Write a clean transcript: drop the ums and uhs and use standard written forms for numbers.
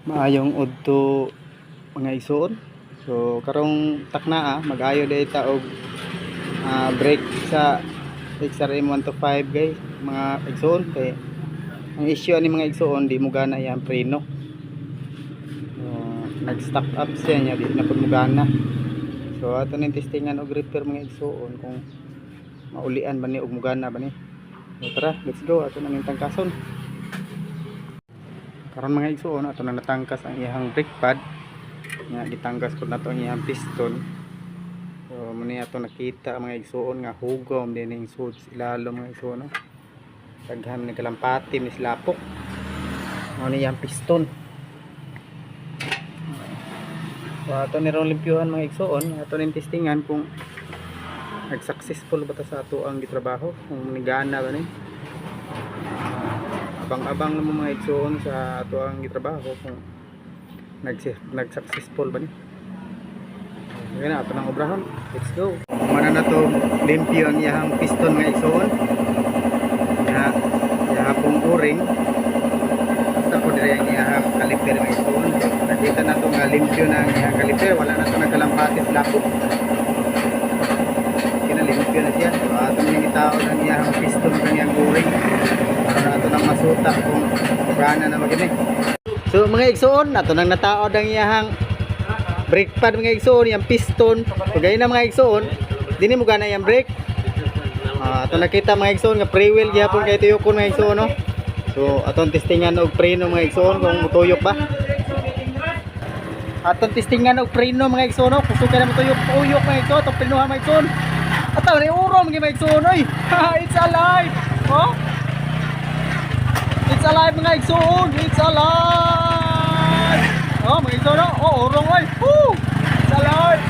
Maayong udto mga igsoon. So karong takna mag-ayo data og brake sa XRM 125 guys mga igsoon, kay ang issue ani mga igsoon di mo gana yang preno. Nag-stock up siya nya di na pud mo gana. So ato ning testingan og repair mga igsoon kung maulian ba ni og mo gana ba ni. So tara, let's go ato na ning tangkason. Karon mga igsoon ato na natangkas ang iyang brake pad nga gitangkas pud nato ang iyang piston. So muni ato nakita mga igsoon nga hugom din ning sud ilalom mga igsoon, no? Daghan ni kalampati ni silapok mo ni iyang piston. So ato ni ron limpyuhan mga igsoon, ato ning testingan kung nag-successful ba ta sa ato ang gitrabaho, kung nigana ba ni. Abang-abang na mga igsoon sa ato ang gitrabaho kung nag-successful ba ni. Okay na, ato nang obrahon. Let's go. Mana na to limpyo ang iyang piston mga igsoon. Ihapong o-ring. Basta po dire ang iyang kaliper mga igsoon. Nakita na to nga limpyo na ang iyang kaliper. Wala na to nagkalampatis lapok. Kinalimpyo na siya. So ato nang itao ng iyang piston ng iyang o-ring. Para ato nang masuta kung gana na magini. So mga igsoon, ato nang nataod ang iyang brake pad mga igsoon, yung piston. So gayun na mga igsoon, dini mo gana yung brake. Ato nakita mga igsoon nga pre-wheel gyapon kay tuyokon mga igsoon, no. So atong testingan og preno mga igsoon kung mutuyok ba. Atong testingan og preno mga igsoon, no, kung suka na mutuyok mga igsoon, atong prenuhan mga igsoon. Ataw ni urom mga igsoon, oy. It's alive. Oh. It's alive mga igsoon, it's alive. Oh, mga igsoon, oh, urong oy. Woo! It's alive.